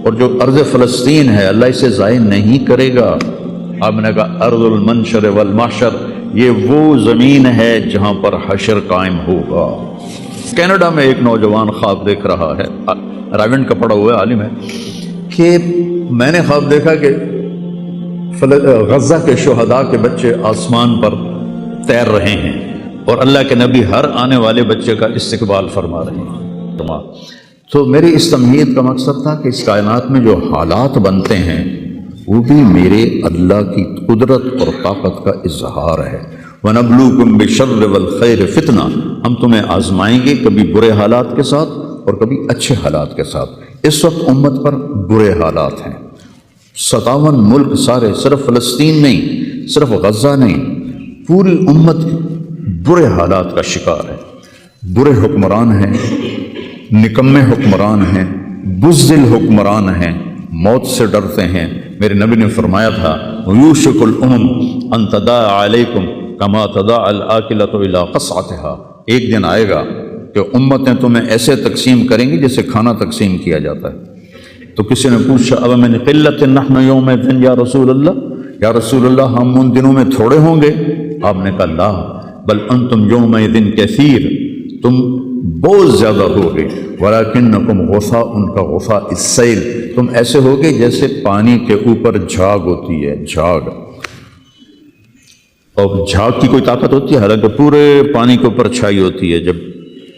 اور جو ارض فلسطین ہے اللہ اسے ضائع نہیں کرے گا۔ آپ نے کہا ارض المنشر والمحشر، یہ وہ زمین ہے جہاں پر حشر قائم ہوگا۔ کینیڈا میں ایک نوجوان خواب دیکھ رہا ہے، راونڈ کا پڑھا ہوا عالم ہے، کہ میں نے خواب دیکھا کہ غزہ کے شہداء کے بچے آسمان پر تیر رہے ہیں اور اللہ کے نبی ہر آنے والے بچے کا استقبال فرما رہے ہیں۔ تو میری اس تمہید کا مقصد تھا کہ اس کائنات میں جو حالات بنتے ہیں وہ بھی میرے اللہ کی قدرت اور طاقت کا اظہار ہے۔ وَنَبْلُوكُمْ بِالشَّرِّ وَالْخَيْرِ فِتْنَةً، ہم تمہیں آزمائیں گے کبھی برے حالات کے ساتھ اور کبھی اچھے حالات کے ساتھ۔ اس وقت امت پر برے حالات ہیں، 57 ملک سارے، صرف فلسطین نہیں، صرف غزہ نہیں، پوری امت برے حالات کا شکار ہے۔ برے حکمران ہیں، نکمے حکمران ہیں، بزدل حکمران ہیں، موت سے ڈرتے ہیں۔ میرے نبی نے فرمایا تھا یوشک الامم ان تداعى علیکم کما تداعى الآکلۃ الی قصعتها، ایک دن آئے گا کہ امتیں تمہیں ایسے تقسیم کریں گی جیسے کھانا تقسیم کیا جاتا ہے۔ تو کسی نے پوچھا اب من قلۃ نحن یومئذ یا رسول اللہ، یا رسول اللہ ہم ان دنوں میں تھوڑے ہوں گے؟ آپ نے کہا لا بل انتم یومئذ کثیر، تم بہت زیادہ ہوگے، ولیکنکم غثاء کا غثاء السیل، تم ایسے ہوگے جیسے پانی کے اوپر جھاگ ہوتی ہے، جھاگ، اور جھاگ کی کوئی طاقت ہوتی ہے؟ حالانکہ پورے پانی کے اوپر چھائی ہوتی ہے، جب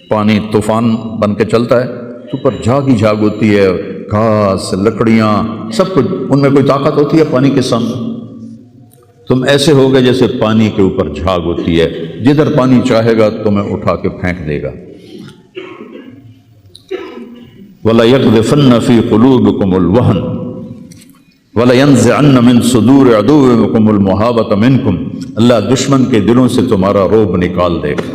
پانی طوفان بن کے چلتا ہے تو اوپر جھاگ ہی جھاگ ہوتی ہے، گھاس، لکڑیاں، سب کچھ، ان میں کوئی طاقت ہوتی ہے پانی کے سامنے؟ تم ایسے ہوگے جیسے پانی کے اوپر جھاگ ہوتی ہے، جدھر پانی چاہے گا تمہیں اٹھا کے پھینک دے گا۔ وَلَيَقْذِفَنَّ فِي قُلُوبِكُمُ الْوَهْنَ وَلَيَنزِعَنَّ مِن صُدُورِ عَدُوِّكُمُ الْمُحَابَةَ مِنكُمْ، اللہ دشمن کے دلوں سے تمہارا رعب نکال دے گا،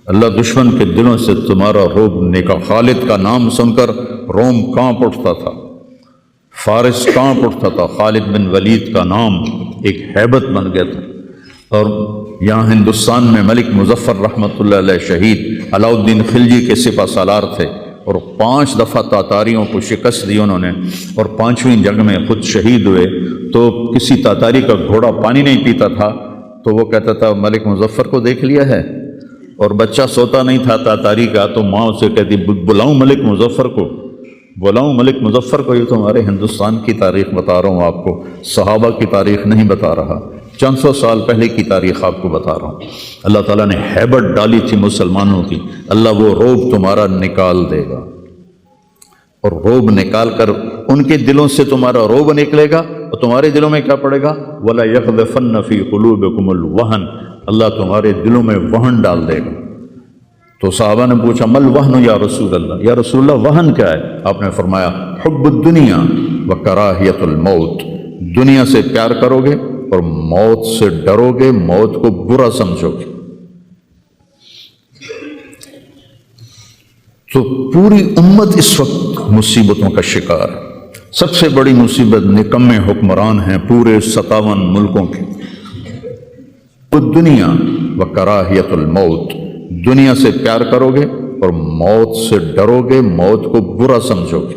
اللہ دشمن کے دلوں سے تمہارا رعب نکال۔ خالد کا نام سن کر روم کانپ اٹھتا تھا، فارس کانپ اٹھتا تھا، خالد بن ولید کا نام ایک ہیبت بن گیا تھا۔ اور یہاں ہندوستان میں ملک مظفر رحمۃ اللہ علیہ شہید علاء الدین خلجی کے سپہ سالار تھے، اور 5 دفعہ تاتاریوں کو شکست دی انہوں نے، اور 5ویں جنگ میں خود شہید ہوئے۔ تو کسی تاتاری کا گھوڑا پانی نہیں پیتا تھا تو وہ کہتا تھا ملک مظفر کو دیکھ لیا ہے، اور بچہ سوتا نہیں تھا تاتاری کا تو ماں اسے کہتی بلاؤں ملک مظفر کو، بلاؤں ملک مظفر کو۔ یہ تو ہمارے ہندوستان کی تاریخ بتا رہا ہوں آپ کو، صحابہ کی تاریخ نہیں بتا رہا، چند سو سال پہلے کی تاریخ آپ کو بتا رہا ہوں۔ اللہ تعالیٰ نے ہیبت ڈالی تھی مسلمانوں کی، اللہ وہ رعب تمہارا نکال دے گا، اور رعب نکال کر ان کے دلوں سے تمہارا رعب نکلے گا، اور تمہارے دلوں میں کیا پڑے گا؟ وَلَا يَقْذِفَنَّ فِي قُلُوبِكُمُ الْوَهْنَ، اللہ تمہارے دلوں میں وہن ڈال دے گا۔ تو صحابہ نے پوچھا مل وہن یا رسول اللہ، یا رسول اللہ وہن کیا ہے؟ آپ نے فرمایا حب الدنیا وکراہیت الموت، دنیا سے پیار کرو گے اور موت سے ڈرو گے، موت کو برا سمجھو گے۔ تو پوری امت اس وقت مصیبتوں کا شکار ہے۔ سب سے بڑی مصیبت نکمے حکمران ہیں پورے 57 ملکوں کے۔ دنیا وکراہیت الموت، دنیا سے پیار کرو گے اور موت سے ڈرو گے، موت کو برا سمجھو گے۔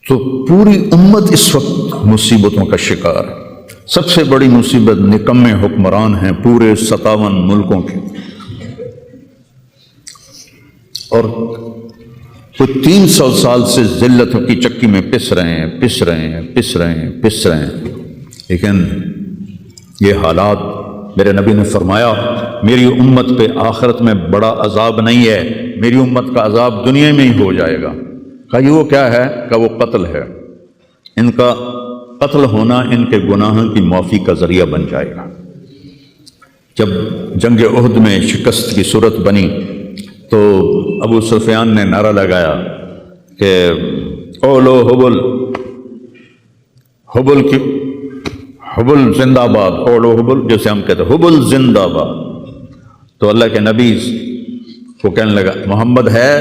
تو پوری امت اس وقت مصیبتوں کا شکار ہے۔ سب سے بڑی مصیبت نکمے حکمران ہیں پورے 57 ملکوں کے، اور وہ 300 سال سے ذلتوں کی چکی میں پس رہے ہیں۔ لیکن یہ حالات، میرے نبی نے فرمایا میری امت پہ آخرت میں بڑا عذاب نہیں ہے، میری امت کا عذاب دنیا میں ہی ہو جائے گا۔ کہا یہ وہ کیا ہے؟ کہ وہ قتل ہے، ان کا قتل ہونا ان کے گناہوں کی معافی کا ذریعہ بن جائے گا۔ جب جنگ احد میں شکست کی صورت بنی تو ابو سفیان نے نعرہ لگایا کہ اولو حبل، حبل زندہ باد، اولو حبل، جیسے ہم کہتے ہیں حبل زندہ باد۔ تو اللہ کے نبی کو کہنے لگا محمد ہے،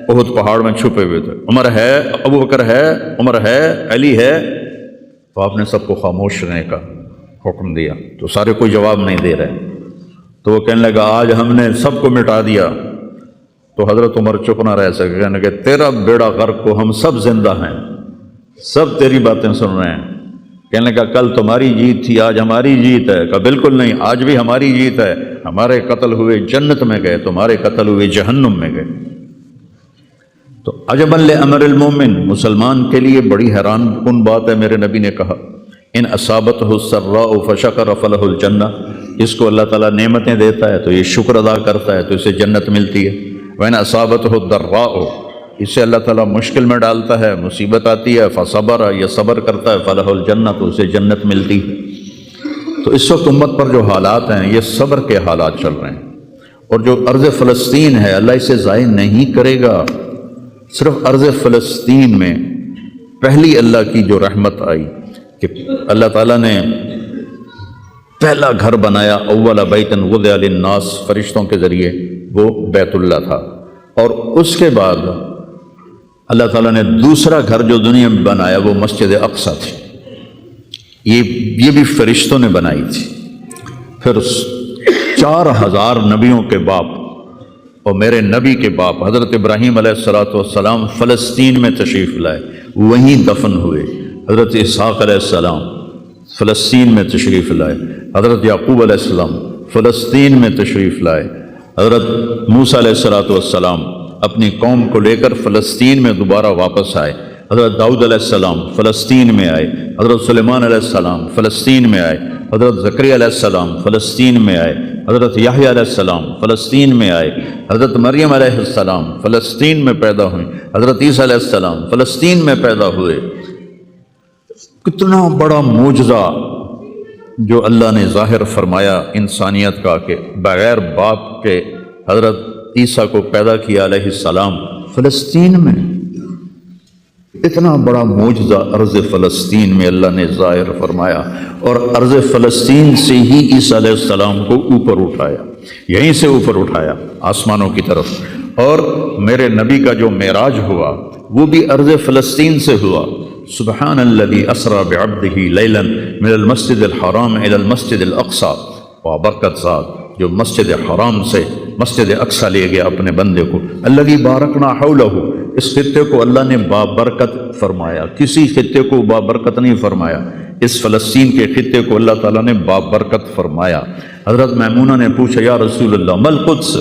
احد پہاڑ میں چھپے ہوئے تھے، عمر ہے، ابو بکر ہے، عمر ہے، علی ہے۔ تو آپ نے سب کو خاموش رہنے کا حکم دیا، تو سارے کوئی جواب نہیں دے رہے۔ تو وہ کہنے لگا آج ہم نے سب کو مٹا دیا، تو حضرت عمر چپ نہ رہ سکے، کہنے کہ تیرا بیڑا غرق کو ہم سب زندہ ہیں، سب تیری باتیں سن رہے ہیں۔ کہنے کا کل تمہاری جیت تھی، آج ہماری جیت ہے۔ کہا بالکل نہیں، آج بھی ہماری جیت ہے، ہمارے قتل ہوئے جنت میں گئے، تمہارے قتل ہوئے جہنم میں گئے۔ تو عجبا لامر المومن، مسلمان کے لیے بڑی حیران کن بات ہے، میرے نبی نے کہا ان اصابتہ السراء فشکر فلہ الجنہ، اس کو اللہ تعالیٰ نعمتیں دیتا ہے تو یہ شکر ادا کرتا ہے تو اسے جنت ملتی ہے۔ وَإِنْ أَصَابَتْهُ الضَّرَّاءُ، اسے اللہ تعالیٰ مشکل میں ڈالتا ہے، مصیبت آتی ہے، فصبر، یہ صبر کرتا ہے، فلہ الجنہ، تو اسے جنت ملتی ہے۔ تو اس وقت امت پر جو حالات ہیں یہ صبر کے حالات چل رہے ہیں، اور جو ارض فلسطین ہے اللہ اسے ضائع نہیں کرے گا۔ صرف ارض فلسطین میں پہلی اللہ کی جو رحمت آئی کہ اللہ تعالیٰ نے پہلا گھر بنایا، اول بیت وضع للناس، فرشتوں کے ذریعے، وہ بیت اللہ تھا، اور اس کے بعد اللہ تعالیٰ نے دوسرا گھر جو دنیا میں بنایا وہ مسجد اقصی تھی، یہ بھی فرشتوں نے بنائی تھی۔ پھر 4000 نبیوں کے باپ اور میرے نبی کے باپ حضرت ابراہیم علیہ السلام فلسطین میں تشریف لائے، وہیں دفن ہوئے۔ حضرت اسحاق علیہ السلام فلسطین میں تشریف لائے، حضرت یعقوب علیہ السلام فلسطین میں تشریف لائے، حضرت موسیٰ علیہ السلام اپنی قوم کو لے کر فلسطین میں دوبارہ واپس آئے، حضرت داؤد علیہ السلام فلسطین میں آئے، حضرت سلیمان علیہ السلام فلسطین میں آئے، حضرت زکریا علیہ السلام فلسطین میں آئے، حضرت یحییٰ علیہ السلام فلسطین میں آئے، حضرت مریم علیہ السلام فلسطین میں پیدا ہوئیں، حضرت عیسیٰ علیہ السلام فلسطین میں پیدا ہوئے۔ کتنا بڑا معجزہ جو اللہ نے ظاہر فرمایا انسانیت کا، کہ بغیر باپ کے حضرت عیسیٰ کو پیدا کیا علیہ السلام فلسطین میں۔ اتنا بڑا معجزہ ارض فلسطین میں اللہ نے ظاہر فرمایا، اور ارض فلسطین سے ہی عیسیٰ علیہ السلام کو اوپر اٹھایا، یہیں سے اوپر اٹھایا آسمانوں کی طرف۔ اور میرے نبی کا جو معراج ہوا وہ بھی ارض فلسطین سے ہوا۔ سبحان الذی اسری بعبدہ لیلا من المسجد الحرام الی المسجد الاقصی، بابرکت ذات جو مسجد حرام سے مسجد اقصی لے گیا اپنے بندے کو۔ الذی بارکنا حولہ، اس خطے کو اللہ نے بابرکت فرمایا، کسی خطے کو بابرکت نہیں فرمایا، اس فلسطین کے خطے کو اللہ تعالیٰ نے بابرکت فرمایا۔ حضرت میمونہ نے پوچھا یا رسول اللہ مل قدس،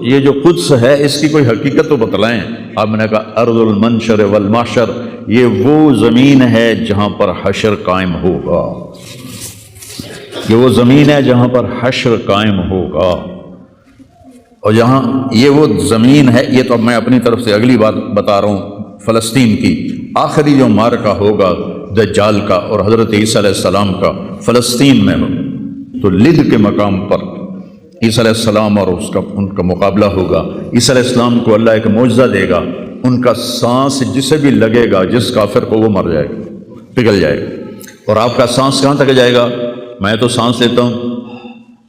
یہ جو قدس ہے اس کی کوئی حقیقت تو بتلائیں۔ آپ نے کہا ارض المنشر والمحشر، یہ وہ زمین ہے جہاں پر حشر قائم ہوگا، یہ وہ زمین ہے جہاں پر حشر قائم ہوگا، اور جہاں یہ وہ زمین ہے، یہ تو میں اپنی طرف سے اگلی بات بتا رہا ہوں فلسطین کی۔ آخری جو معرکہ ہوگا دجال کا اور حضرت عیسیٰ علیہ السلام کا فلسطین میں ہو، تو لد کے مقام پر عیسیٰ علیہ السلام اور ان کا مقابلہ ہوگا۔ عیسیٰ علیہ السلام کو اللہ ایک معجزہ دے گا، ان کا سانس جسے بھی لگے گا، جس کافر کو، وہ مر جائے گا، پگھل جائے گا۔ اور آپ کا سانس کہاں تک جائے گا؟ میں تو سانس لیتا ہوں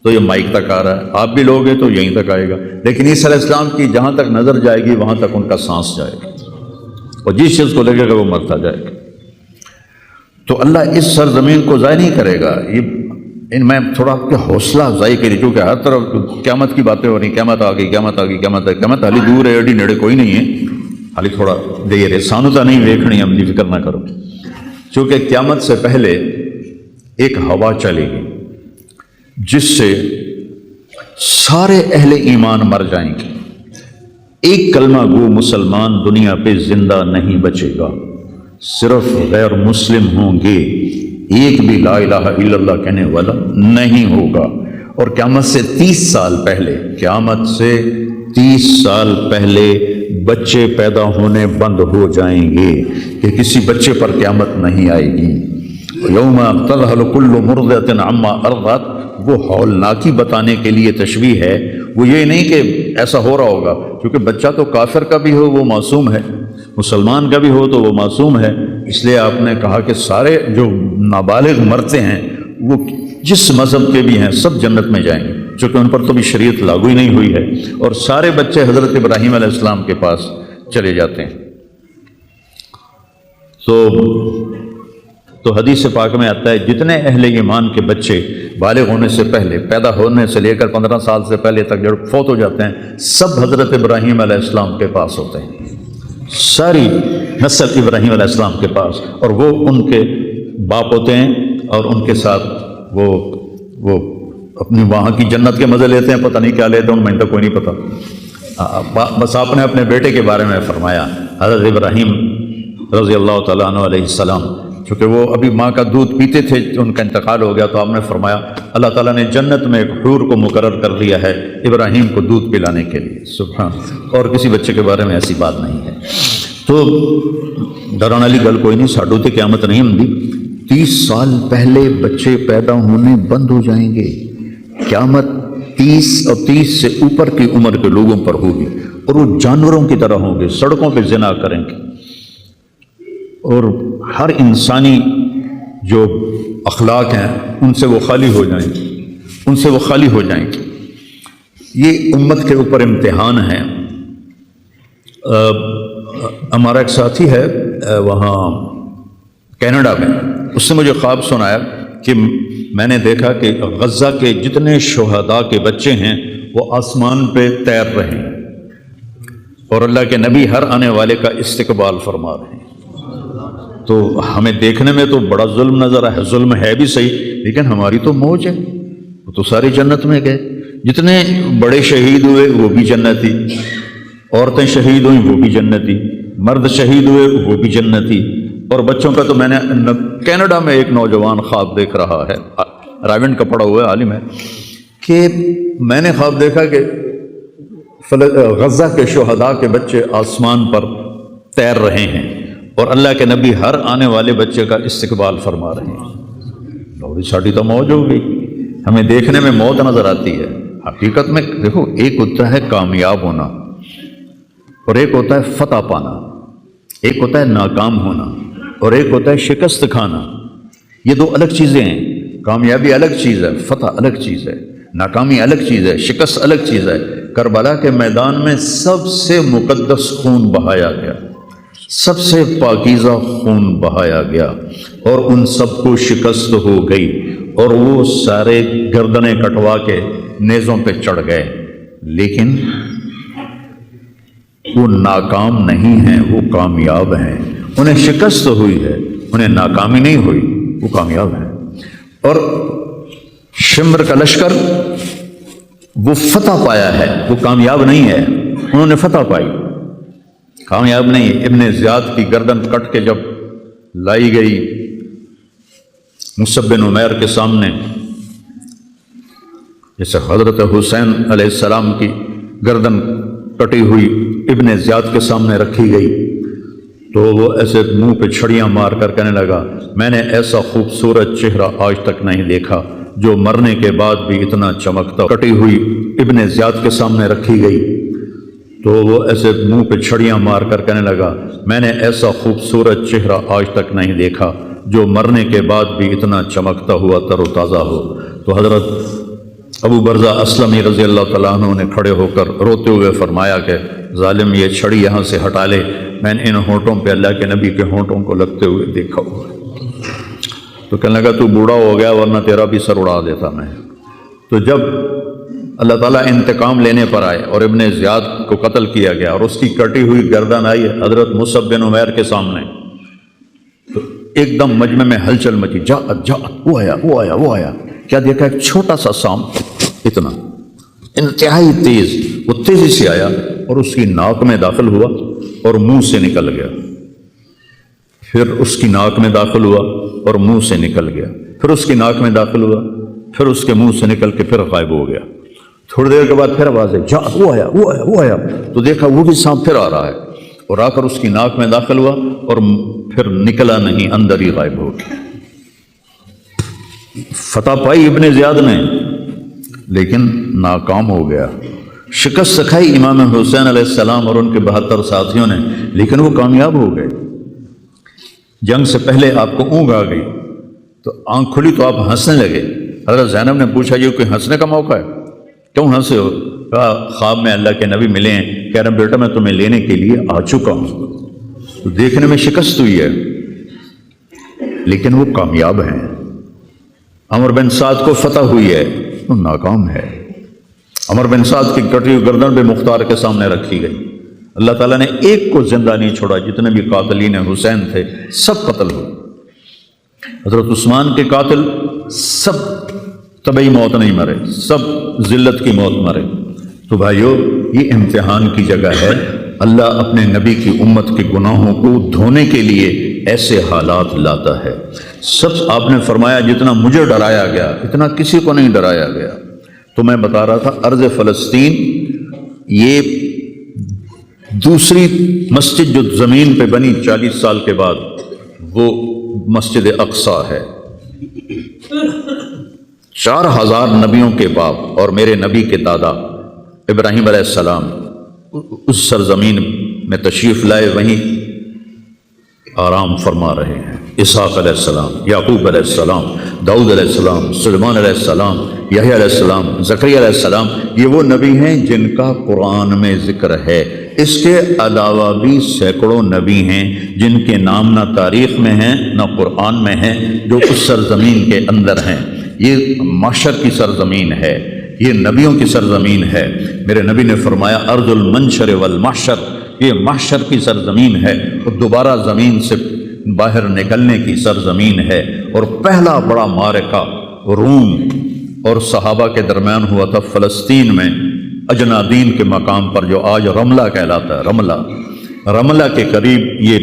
تو یہ مائک تک آ رہا ہے، آپ بھی لوگ ہیں تو یہیں تک آئے گا، لیکن عیسیٰ علیہ السلام کی جہاں تک نظر جائے گی وہاں تک ان کا سانس جائے گا، اور جس چیز کو لگے گا وہ مرتا جائے گا۔ تو اللہ اس سرزمین کو ضائع نہیں کرے گا۔ میں تھوڑا آپ کے حوصلہ افزائی کری، کیونکہ ہر طرف قیامت کی باتیں ہو رہی، قیامت آ گئی، قیامت آ گئی، قیامت آ گئی، قیامت حالی دور ہے، ایڈی نیڑے کوئی نہیں ہے، حالی تھوڑا دیر ہے، سانوتا نہیں ویکھنی، ہم دی فکر نہ کرو۔ چونکہ قیامت سے پہلے ایک ہوا چلے گی جس سے سارے اہل ایمان مر جائیں گے، ایک کلمہ گو مسلمان دنیا پہ زندہ نہیں بچے گا، صرف غیر مسلم ہوں گے، ایک بھی لا الہ الا اللہ کہنے والا نہیں ہوگا۔ اور قیامت سے 30 سال پہلے، قیامت سے 30 سال پہلے بچے پیدا ہونے بند ہو جائیں گے، کہ کسی بچے پر قیامت نہیں آئے گی۔ یوم تذہل کل مرضعۃ عما ارضعت، وہ ہولناکی بتانے کے لیے تشبیہ ہے، وہ یہ نہیں کہ ایسا ہو رہا ہوگا، کیونکہ بچہ تو کافر کا بھی ہو وہ معصوم ہے، مسلمان کا بھی ہو تو وہ معصوم ہے، اس لیے آپ نے کہا کہ سارے جو نابالغ مرتے ہیں وہ جس مذہب کے بھی ہیں سب جنت میں جائیں گے، چونکہ ان پر تو بھی شریعت لاگو ہی نہیں ہوئی ہے، اور سارے بچے حضرت ابراہیم علیہ السلام کے پاس چلے جاتے ہیں۔ تو تو حدیث پاک میں آتا ہے جتنے اہل ایمان کے بچے بالغ ہونے سے پہلے، پیدا ہونے سے لے کر 15 سال سے پہلے تک جب فوت ہو جاتے ہیں، سب حضرت ابراہیم علیہ السلام کے پاس ہوتے ہیں، ساری نسل ابراہیم علیہ السلام کے پاس، اور وہ ان کے باپ ہوتے ہیں، اور ان کے ساتھ وہ اپنی وہاں کی جنت کے مزے لیتے ہیں، پتہ نہیں کیا لیتے ہیں، ان میں تو کوئی نہیں پتہ۔ بس آپ نے اپنے بیٹے کے بارے میں فرمایا، حضرت ابراہیم رضی اللہ تعالیٰ عنہ علیہ السلام، چونکہ وہ ابھی ماں کا دودھ پیتے تھے، ان کا انتقال ہو گیا، تو آپ نے فرمایا اللہ تعالیٰ نے جنت میں ایک حور کو مقرر کر دیا ہے ابراہیم کو دودھ پلانے کے لیے، سبحان، اور کسی بچے کے بارے میں ایسی بات نہیں ہے۔ تو ڈران والی گل کوئی نہیں، ساڈو تے قیامت نہیں ہوندی، 30 سال پہلے بچے پیدا ہونے بند ہو جائیں گے، قیامت 30 اور 30 سے اوپر کی عمر کے لوگوں پر ہوگی، اور وہ جانوروں کی طرح ہوں گے، سڑکوں پہ زنا کریں گے، اور ہر انسانی جو اخلاق ہیں ان سے وہ خالی ہو جائیں گے، ان سے وہ خالی ہو جائیں گے۔ یہ امت کے اوپر امتحان ہے۔ ہمارا ایک ساتھی ہے وہاں کینیڈا میں، اس نے مجھے خواب سنایا کہ میں نے دیکھا کہ غزہ کے جتنے شہداء کے بچے ہیں وہ آسمان پہ تیر رہے ہیں، اور اللہ کے نبی ہر آنے والے کا استقبال فرما رہے ہیں۔ تو ہمیں دیکھنے میں تو بڑا ظلم نظر آیا، ظلم ہے بھی صحیح، لیکن ہماری تو موج ہے، وہ تو ساری جنت میں گئے، جتنے بڑے شہید ہوئے وہ بھی جنتی، عورتیں شہید ہوئیں وہ بھی جنتی، مرد شہید ہوئے وہ بھی جنتی، اور بچوں کا تو میں نے کینیڈا میں ایک نوجوان خواب دیکھ رہا ہے، رائیونڈ کا پڑھا ہوا ہے، عالم ہے، کہ میں نے خواب دیکھا کہ غزہ کے شہداء کے بچے آسمان پر تیر رہے ہیں، اور اللہ کے نبی ہر آنے والے بچے کا استقبال فرما رہے ہیں۔ لوگ ساڑی تو موج ہو گئی، ہمیں دیکھنے میں موت نظر آتی ہے، حقیقت میں دیکھو ایک ہوتا ہے کامیاب ہونا، اور ایک ہوتا ہے فتح پانا، ایک ہوتا ہے ناکام ہونا، اور ایک ہوتا ہے شکست کھانا۔ یہ دو الگ چیزیں ہیں، کامیابی الگ چیز ہے، فتح الگ چیز ہے، ناکامی الگ چیز ہے، شکست الگ چیز ہے۔ کربلا کے میدان میں سب سے مقدس خون بہایا گیا، سب سے پاکیزہ خون بہایا گیا، اور ان سب کو شکست ہو گئی، اور وہ سارے گردنیں کٹوا کے نیزوں پہ چڑھ گئے، لیکن وہ ناکام نہیں ہیں، وہ کامیاب ہیں۔ انہیں شکست ہوئی ہے، انہیں ناکامی نہیں ہوئی، وہ کامیاب ہیں۔ اور شمر کا لشکر وہ فتح پایا ہے، وہ کامیاب نہیں ہے، انہوں نے فتح پائی، کامیاب نہیں ہے۔ ابن زیاد کی گردن کٹ کے جب لائی گئی مصعب بن عمیر کے سامنے، جیسے حضرت حسین علیہ السلام کی گردن کٹی ہوئی ابن زیاد کے سامنے رکھی گئی، تو وہ ایسے منہ پہ چھڑیاں مار کر کہنے لگا، میں نے ایسا خوبصورت چہرہ آج تک نہیں دیکھا جو مرنے کے بعد بھی اتنا چمکتا۔ کٹی ہوئی ابن زیاد کے سامنے رکھی گئی، تو وہ ایسے منہ پہ چھڑیاں مار کر کہنے لگا، میں نے ایسا خوبصورت چہرہ آج تک نہیں دیکھا جو مرنے کے بعد بھی اتنا چمکتا ہوا تر و تازہ ہو۔ تو حضرت ابو برزہ اسلمی رضی اللہ تعالیٰ عنہ نے کھڑے ہو کر روتے ہوئے فرمایا کہ ظالم یہ چھڑی یہاں سے ہٹا لے، میں نے ان ہونٹوں پہ اللہ کے نبی کے ہونٹوں کو لگتے ہوئے دیکھا ہوا۔ تو کہنے لگا تو بوڑھا ہو گیا ورنہ تیرا بھی سر اڑا دیتا میں۔ تو جب اللہ تعالیٰ انتقام لینے پر آئے اور ابن زیاد کو قتل کیا گیا اور اس کی کٹی ہوئی گردن آئی حضرت مصعب بن عمیر کے سامنے، تو ایک دم مجمع میں ہلچل مچی، جاءت وہ آیا، کیا دیکھا؟ ایک چھوٹا سا سانپ، اتنا انتہائی تیز، وہ تیزی سے آیا اور اس کی ناک میں داخل ہوا اور منہ سے نکل گیا، پھر اس کی ناک میں داخل ہوا اور منہ سے نکل گیا، پھر اس کی ناک میں داخل ہوا، پھر اس کے منہ سے نکل کے پھر غائب ہو گیا۔ تھوڑی دیر کے بعد پھر آواز ہے، جا وہ آیا، تو دیکھا وہ بھی سانپ پھر آ رہا ہے، اور آ کر اس کی ناک میں داخل ہوا اور پھر نکلا نہیں، اندر ہی غائب ہو گیا۔ فتح پائی ابن زیاد نے، لیکن ناکام ہو گیا۔ شکست کھائی امام حسین علیہ السلام اور ان کے 72 ساتھیوں نے، لیکن وہ کامیاب ہو گئے۔ جنگ سے پہلے آپ کو اونگ آ گئی تو آنکھ کھلی تو آپ ہنسنے لگے۔ حضرت زینب نے پوچھا یہ کوئی ہنسنے کا موقع ہے، کیوں ہنسے ہو؟ کہا خواب میں اللہ کے نبی ملے ہیں، کہہ رہے بیٹا میں تمہیں لینے کے لیے آ چکا ہوں۔ تو دیکھنے میں شکست ہوئی ہے، لیکن وہ کامیاب ہیں۔ عمر بن سعد کو فتح ہوئی ہے، وہ ناکام ہے۔ عمر بن سعد کی کٹی ہوئی گردن بے مختار کے سامنے رکھی گئی، اللہ تعالیٰ نے ایک کو زندہ نہیں چھوڑا، جتنے بھی قاتلین حسین تھے سب قتل ہوئے۔ حضرت عثمان کے قاتل سب طبعی موت نہیں مرے، سب ذلت کی موت مرے۔ تو بھائیو، یہ امتحان کی جگہ ہے۔ اللہ اپنے نبی کی امت کے گناہوں کو دھونے کے لیے ایسے حالات لاتا ہے۔ سب آپ نے فرمایا جتنا مجھے ڈرایا گیا اتنا کسی کو نہیں ڈرایا گیا۔ تو میں بتا رہا تھا ارض فلسطین یہ دوسری مسجد جو زمین پہ بنی 40 سال کے بعد، وہ مسجد اقصیٰ ہے۔ 4000 نبیوں کے باپ اور میرے نبی کے دادا ابراہیم علیہ السلام اس سرزمین میں تشریف لائے، وہیں آرام فرما رہے ہیں۔ اسحاق علیہ السلام، یعقوب علیہ السلام، داؤد علیہ السلام، سلیمان علیہ السلام، یحییٰ علیہ السلام، زکریا علیہ السلام، یہ وہ نبی ہیں جن کا قرآن میں ذکر ہے۔ اس کے علاوہ بھی سینکڑوں نبی ہیں جن کے نام نہ تاریخ میں ہیں نہ قرآن میں ہیں، جو اس سرزمین کے اندر ہیں۔ یہ معشر کی سرزمین ہے، یہ نبیوں کی سرزمین ہے۔ میرے نبی نے فرمایا ارض المنشر والمحشر، یہ محشر کی سرزمین ہے اور دوبارہ زمین سے باہر نکلنے کی سرزمین ہے۔ اور پہلا بڑا معرکہ روم اور صحابہ کے درمیان ہوا تھا فلسطین میں، اجنادین کے مقام پر، جو آج رملہ کہلاتا ہے۔ رملہ کے قریب یہ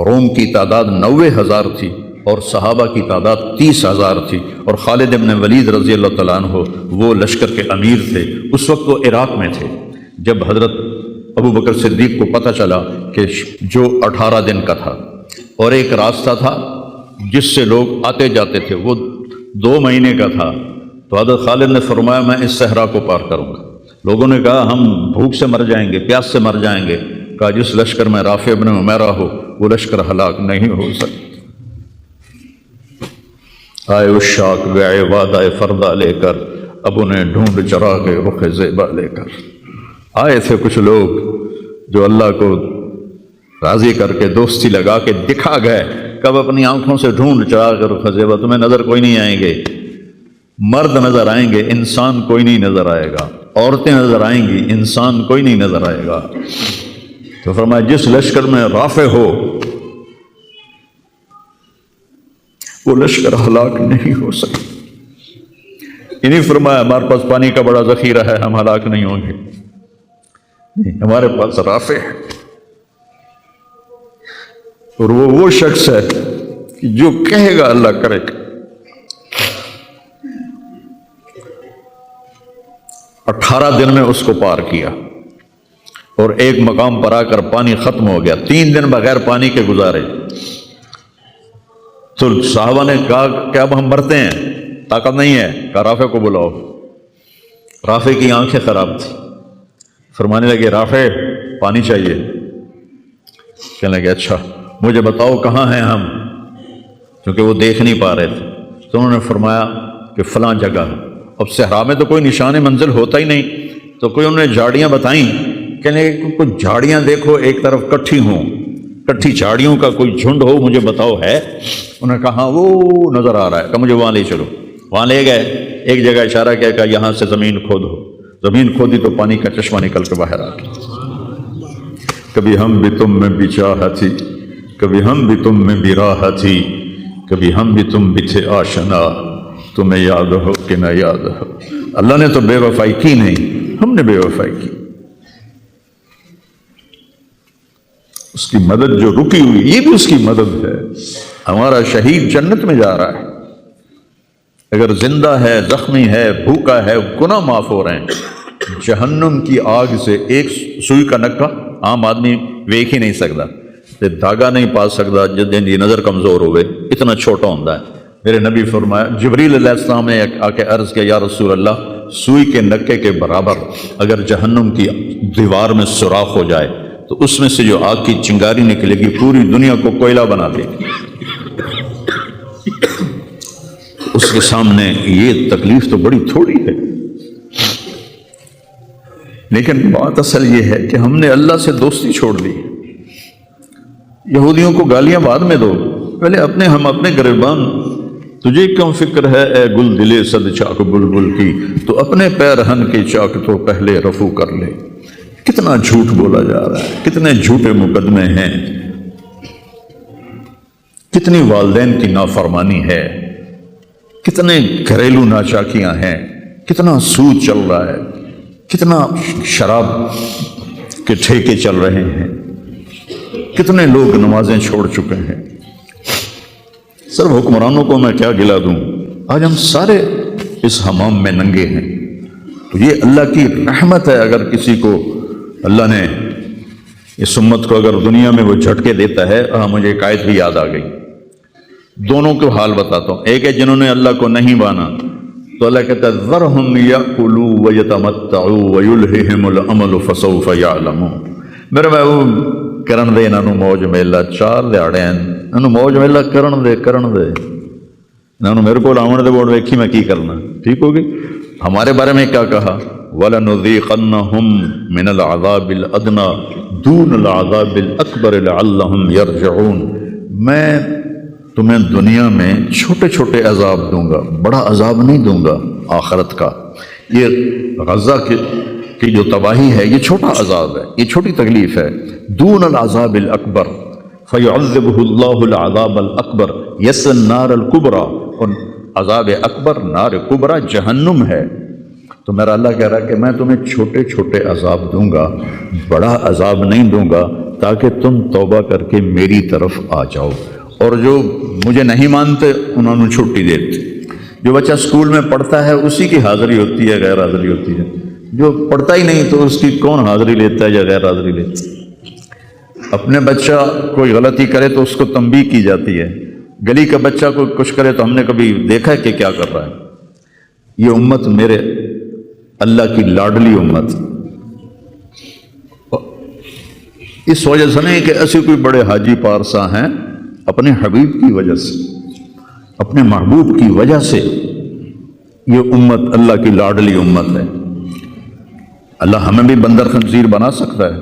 روم کی تعداد 90,000 تھی اور صحابہ کی تعداد 30,000 تھی، اور خالد بن ولید رضی اللہ تعالیٰ عنہ وہ لشکر کے امیر تھے۔ اس وقت وہ عراق میں تھے جب حضرت ابو بکر صدیق کو پتہ چلا کہ جو 18 دن کا تھا اور ایک راستہ تھا جس سے لوگ آتے جاتے تھے وہ 2 مہینے کا تھا، تو حضرت خالد نے فرمایا میں اس صحرا کو پار کروں گا۔ لوگوں نے کہا ہم بھوک سے مر جائیں گے، پیاس سے مر جائیں گے۔ کہا جس لشکر میں رافع ابن عمیرہ ہو وہ لشکر ہلاک نہیں ہو سکتا۔ آئے اشاق گئے وعدہ فردہ لے کر، اب انہیں ڈھونڈ چراغ رخ زیبا لے کر۔ آئے تھے کچھ لوگ جو اللہ کو راضی کر کے دوستی لگا کے دکھا گئے، کب اپنی آنکھوں سے ڈھونڈ چراغ رخ زیبا، تمہیں نظر کوئی نہیں آئیں گے، مرد نظر آئیں گے، انسان کوئی نہیں نظر آئے گا، عورتیں نظر آئیں گی، انسان کوئی نہیں نظر آئے گا۔ تو فرمایا جس لشکر میں رافع ہو وہ لشکر ہلاک نہیں ہو سکتا۔ انہیں فرمایا ہمارے پاس پانی کا بڑا ذخیرہ ہے، ہم ہلاک نہیں ہوں گے، نہیں، ہمارے پاس رافع ہے۔ اور وہ شخص ہے کہ جو کہے گا اللہ کرے گا۔ 18 دن میں اس کو پار کیا اور ایک مقام پر آ کر پانی ختم ہو گیا، 3 دن بغیر پانی کے گزارے۔ تو صحابہ نے کہا کہ اب ہم مرتے ہیں، طاقت نہیں ہے، کہا رافع کو بلاؤ۔ رافع کی آنکھیں خراب تھی، فرمانے لگے رافع پانی چاہیے۔ کہنے لگے اچھا مجھے بتاؤ کہاں ہیں ہم، کیونکہ وہ دیکھ نہیں پا رہے تھے۔ تو انہوں نے فرمایا کہ فلاں جگہ۔ اب صحرا میں تو کوئی نشان منزل ہوتا ہی نہیں، تو کوئی انہوں نے جھاڑیاں بتائیں، کہنے لگے کچھ جھاڑیاں دیکھو ایک طرف کٹھی ہوں، کٹھی جھاڑیوں کا کوئی جھنڈ ہو، مجھے بتاؤ ہے؟ انہوں نے کہا ہاں وہ نظر آ رہا ہے، کہ مجھے وہاں لے چلو۔ وہاں لے گئے، ایک جگہ اشارہ کیا کہ یہاں سے زمین کھودو، زمین کھودی تو پانی کا چشمہ نکل کے باہر آ گیا۔ کبھی ہم بھی تم میں بھی چاہتی، کبھی ہم بھی تم میں بھی راحتی، کبھی ہم بھی تم بھی تھے آشنا، تمہیں یاد ہو کہ نہ یاد ہو۔ اللہ نے تو بے وفائی کی نہیں، ہم نے بے وفائی کی۔ اس کی مدد جو رکی ہوئی یہ بھی اس کی مدد ہے۔ ہمارا شہید جنت میں جا رہا ہے، اگر زندہ ہے، زخمی ہے، بھوکا ہے، گناہ معاف ہو رہے ہیں۔ جہنم کی آگ سے ایک سوئی کا نکا عام آدمی ویکھ ہی نہیں سکتا، دھاگا نہیں پا سکتا، جن کی نظر کمزور ہوئے، اتنا چھوٹا ہوتا ہے۔ میرے نبی فرمایا، جبریل علیہ السلام نے آ کے عرض کیا یا رسول اللہ، سوئی کے نکے کے برابر اگر جہنم کی دیوار میں سوراخ ہو جائے تو اس میں سے جو آگ کی چنگاری نکلے گی پوری دنیا کو کوئلہ بنا دے گی۔ اس کے سامنے یہ تکلیف تو بڑی تھوڑی ہے، لیکن بات اصل یہ ہے کہ ہم نے اللہ سے دوستی چھوڑ دی۔ یہودیوں کو گالیاں بعد میں دو، پہلے ہم اپنے گریبان، تجھے کیوں فکر ہے اے گل دلے صد چاک بلبل کی، تو اپنے پیرہن کی چاک تو پہلے رفو کر لے۔ کتنا جھوٹ بولا جا رہا ہے، کتنے جھوٹے مقدمے ہیں، کتنی والدین کی نافرمانی ہے، کتنے گھریلو ناچاکیاں ہیں، کتنا سود چل رہا ہے، کتنا شراب کے ٹھیکے چل رہے ہیں، کتنے لوگ نمازیں چھوڑ چکے ہیں۔ سر حکمرانوں کو میں کیا گلا دوں، آج ہم سارے اس حمام میں ننگے ہیں۔ تو یہ اللہ کی رحمت ہے، اگر کسی کو اللہ نے اس امت کو اگر دنیا میں وہ جھٹکے دیتا ہے۔ مجھے ایک آیت بھی یاد آ گئی، دونوں کو حال بتاتا ہوں۔ ایک ہے جنہوں نے اللہ کو نہیں مانا، تو اللہ کہتا ہے ذرہم یأکلوا ویتمتعوا ویلہہم الامل فسوف یعلمون۔ میرے محبوب کرن دے انہوں موج میلا، 4 دہاڑے انہوں موج میلا کرن دے انہوں میرے کو آون دے بوڑ ویکھی میں کی کرنا، ٹھیک ہوگی۔ ہمارے بارے میں کیا کہا، وَلَنُذِيقَنَّهُمْ مِنَ الْعَذَابِ الْأَدْنَى دُونَ الْعَذَابِ الْأَكْبَرِ لَعَلَّهُمْ يَرْجِعُونَ۔ میں تمہیں دنیا میں چھوٹے چھوٹے عذاب دوں گا، بڑا عذاب نہیں دوں گا آخرت کا۔ یہ غزہ کی جو تباہی ہے یہ چھوٹا عذاب ہے، یہ چھوٹی تکلیف ہے۔ دون العذاب الاکبر فیعذبہ اللہ العذاب الاکبر یس النار الکبریٰ، اور عذاب اکبر نار کبریٰ جہنم ہے۔ تو میرا اللہ کہہ رہا ہے کہ میں تمہیں چھوٹے چھوٹے عذاب دوں گا، بڑا عذاب نہیں دوں گا، تاکہ تم توبہ کر کے میری طرف آ جاؤ۔ اور جو مجھے نہیں مانتے انہوں نے چھٹی دیتے۔ جو بچہ اسکول میں پڑھتا ہے اسی کی حاضری ہوتی ہے، غیر حاضری ہوتی ہے۔ جو پڑھتا ہی نہیں تو اس کی کون حاضری لیتا ہے یا غیر حاضری لیتا ہے۔ اپنے بچہ کوئی غلطی کرے تو اس کو تنبیہ کی جاتی ہے، گلی کا بچہ کوئی کچھ کرے تو ہم نے کبھی دیکھا ہے کہ کیا کر رہا ہے۔ یہ امت میرے اللہ کی لاڈلی امت، اس وجہ سے نہیں کہ ایسے کوئی بڑے حاجی پارسا ہیں، اپنے حبیب کی وجہ سے، اپنے محبوب کی وجہ سے یہ امت اللہ کی لاڈلی امت ہے۔ اللہ ہمیں بھی بندر خنزیر بنا سکتا ہے،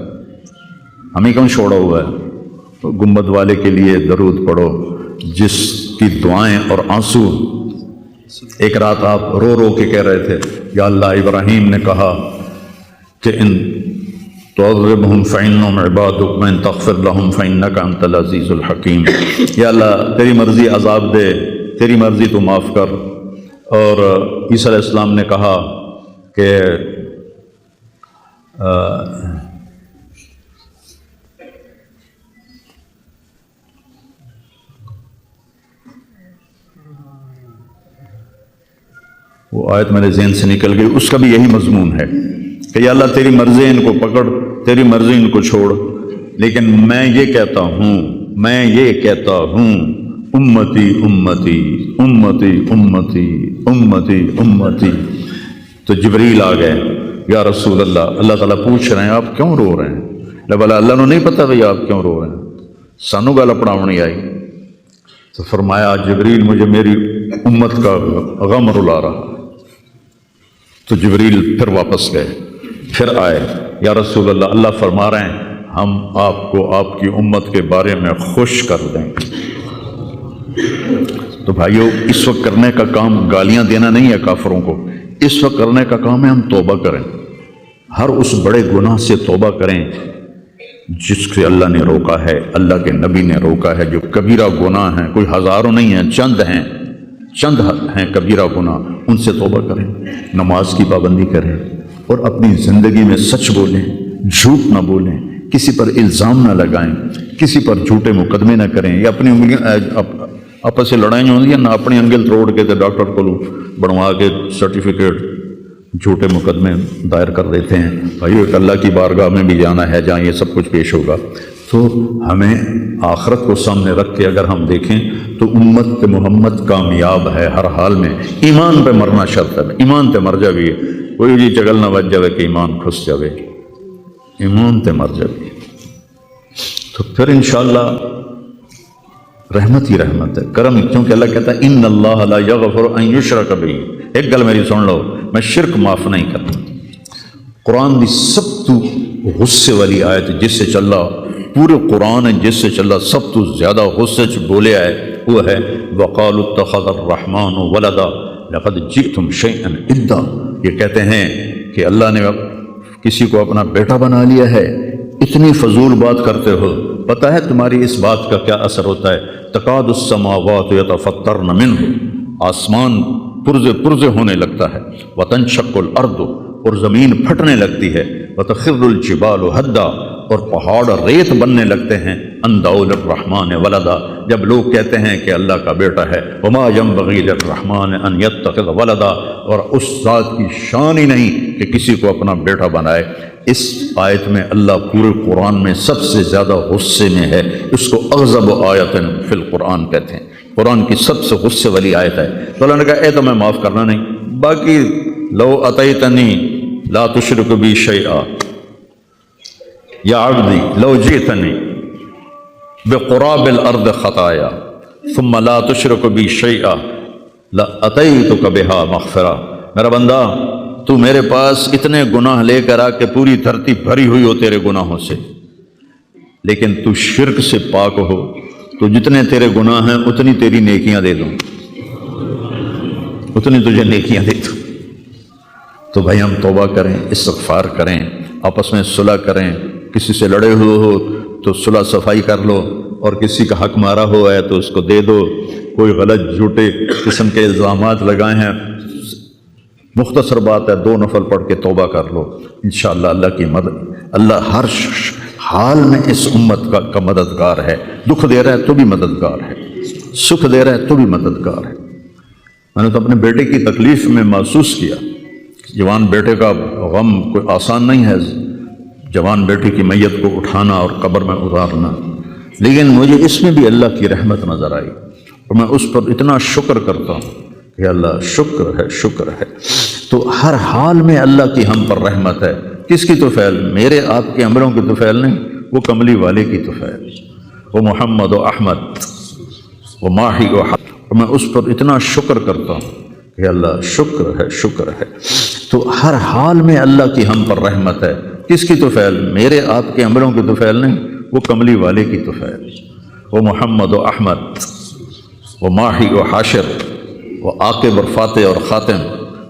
ہمیں کیوں چھوڑا ہوا ہے؟ تو گنبد والے کے لیے درود پڑھو، جس کی دعائیں اور آنسو، ایک رات آپ رو رو کے کہہ رہے تھے یا اللہ، ابراہیم نے کہا کہ ان تعذبہم فإنہم عبادک وإن تغفر لہم فإنک انت العزیز الحکیم۔ یا اللہ تیری مرضی عذاب دے، تیری مرضی تو معاف کر۔ اور عیسیٰ علیہ السلام نے کہا کہ وہ آیت میرے ذہن سے نکل گئی، اس کا بھی یہی مضمون ہے کہ یا اللہ تیری مرضی ان کو پکڑ، تیری مرضی ان کو چھوڑ، لیکن میں یہ کہتا ہوں امتی امتی امتی امتی امتی امتی۔ تو جبریل آ گئے، یا رسول اللہ، اللہ تعالیٰ پوچھ رہے ہیں آپ کیوں رو رہے ہیں؟ بھلا اللہ نے نہیں پتا بھائی آپ کیوں رو رہے ہیں، سانو گل پڑھاونی آئی۔ تو فرمایا جبریل مجھے میری امت کا غم رلا رہا۔ تو جبریل پھر واپس گئے، پھر آئے، یا رسول اللہ، اللہ فرما رہے ہیں ہم آپ کو آپ کی امت کے بارے میں خوش کر دیں گے۔ تو بھائیو، اس وقت کرنے کا کام گالیاں دینا نہیں ہے کافروں کو، اس وقت کرنے کا کام ہے ہم توبہ کریں، ہر اس بڑے گناہ سے توبہ کریں جس سے اللہ نے روکا ہے، اللہ کے نبی نے روکا ہے۔ جو کبیرہ گناہ ہیں، کوئی ہزاروں نہیں ہیں، چند ہیں کبیرہ گناہ، ان سے توبہ کریں، نماز کی پابندی کریں، اور اپنی زندگی میں سچ بولیں، جھوٹ نہ بولیں، کسی پر الزام نہ لگائیں، کسی پر جھوٹے مقدمے نہ کریں، یا اپنی آپس سے لڑائیاں ہوتی ہیں نہ، اپنی انگل توڑ کے تو ڈاکٹر کو بنوا کے سرٹیفکیٹ جھوٹے مقدمے دائر کر دیتے ہیں۔ بھائیو، ایک اللہ کی بارگاہ میں بھی جانا ہے جہاں یہ سب کچھ پیش ہوگا۔ تو ہمیں آخرت کو سامنے رکھ کے اگر ہم دیکھیں تو امت محمد کامیاب ہے ہر حال میں۔ ایمان پہ مرنا شرط ہے، ایمان تے مر جاوی، کوئی بھی چگل نہ بچ جاوے کہ ایمان کھس جاوے، ایمان تے مر جاوی، تو پھر انشاءاللہ رحمت ہی رحمت ہے، کرم، کیونکہ اللہ کہتا ہے ان اللہ لا یغفر ان یشرک بہ۔ ایک گل میری سن لو، میں شرک معاف نہیں کرتا۔ قرآن دی سب تو غصے والی آیت جس سے اللہ پورے قرآن جس سے اللہ سب تو زیادہ غصے چ بولے آئے وہ ہے وقالوا اتخذ الرحمن ولدا لقد جئتم شیئا ادا۔ یہ کہتے ہیں کہ اللہ نے کسی کو اپنا بیٹا بنا لیا ہے، اتنی فضول بات کرتے ہو، پتہ ہے تمہاری اس بات کا کیا اثر ہوتا ہے؟ تکاد السماوات یتفطرن منہ، آسمان پرزے پرزے ہونے لگتا ہے، وتنشق الارض، اور زمین پھٹنے لگتی ہے، وتخر الجبال ہدا، اور پہاڑ ریت بننے لگتے ہیں، ان دعوا للرحمن ولدا، جب لوگ کہتے ہیں کہ اللہ کا بیٹا ہے، وما ينبغي للرحمن ان يتخذ ولدا، اور اس ذات کی شان ہی نہیں کہ کسی کو اپنا بیٹا بنائے۔ اس آیت میں اللہ پورے قرآن میں سب سے زیادہ غصے میں ہے، اس کو اغضب آیت فی القرآن کہتے ہیں، قرآن کی سب سے غصے والی آیت ہے۔ تو اللہ نے کہا اے تو میں معاف کرنا نہیں، باقی لو اتیتنی لا تشرک بی شیئا یا عبدی لو جئتنی بقراب الارض خطایا ثم لا تشرک بی شیئا لاتیتک بہا مغفرہ، میرا بندہ تو میرے پاس اتنے گناہ لے کر آ کہ پوری دھرتی بھری ہوئی ہو تیرے گناہوں سے، لیکن تو شرک سے پاک ہو تو جتنے تیرے گناہ ہیں اتنی تیری نیکیاں دے دوں، اتنی تجھے نیکیاں دے دوں۔ تو بھائی ہم توبہ کریں، استغفار کریں، آپس میں صلح کریں، کسی سے لڑے ہوئے ہو تو صلح صفائی کر لو، اور کسی کا حق مارا ہوا ہے تو اس کو دے دو، کوئی غلط جھوٹے قسم کے الزامات لگائے ہیں، مختصر بات ہے 2 نفل پڑھ کے توبہ کر لو، انشاءاللہ اللہ کی مدد، اللہ ہر حال میں اس امت کا مددگار ہے، دکھ دے رہا ہے تو بھی مددگار ہے، سکھ دے رہا ہے تو بھی مددگار ہے۔ میں نے تو اپنے بیٹے کی تکلیف میں محسوس کیا، جوان بیٹے کا غم کوئی آسان نہیں ہے، جوان بیٹے کی میت کو اٹھانا اور قبر میں اتارنا، لیکن مجھے اس میں بھی اللہ کی رحمت نظر آئی، اور میں اس پر اتنا شکر کرتا ہوں کہ اللہ شکر ہے، شکر ہے۔ تو ہر حال میں اللہ کی ہم پر رحمت ہے، کس کی توفیل؟ میرے آپ کے عملوں کی توفیل نہیں، وہ کملی والے کی توفیل، وہ محمد و احمد وہ ماہی و حق، اور میں اس پر اتنا شکر کرتا ہوں کہ اللہ شکر ہے، شکر ہے۔ تو ہر حال میں اللہ کی ہم پر رحمت ہے، کس کی توفیل؟ میرے آپ کے عملوں کی توفیل نہیں، وہ کملی والے کی توفیل، وہ محمد و احمد وہ ماہی و حاشر وہ عاقب اور فاتح اور خاتم،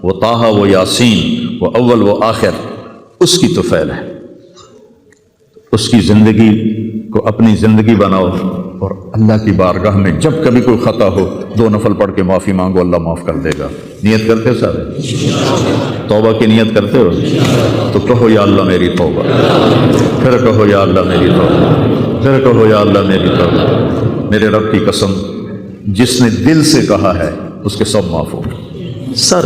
وہ طٰہٰ و یاسین، وہ اول و آخر، اس کی توفیل ہے۔ اس کی زندگی کو اپنی زندگی بناؤ، اور اللہ کی بارگاہ میں جب کبھی کوئی خطا ہو 2 نفل پڑھ کے معافی مانگو، اللہ معاف کر دے گا۔ نیت کرتے ہو سارے؟ توبہ کی نیت کرتے ہو؟ تو کہو یا اللہ میری توبہ، پھر کہو یا اللہ میری توبہ، پھر کہو یا اللہ میری توبہ۔ میرے رب کی قسم، جس نے دل سے کہا ہے اس کے سب معاف ہو۔ سر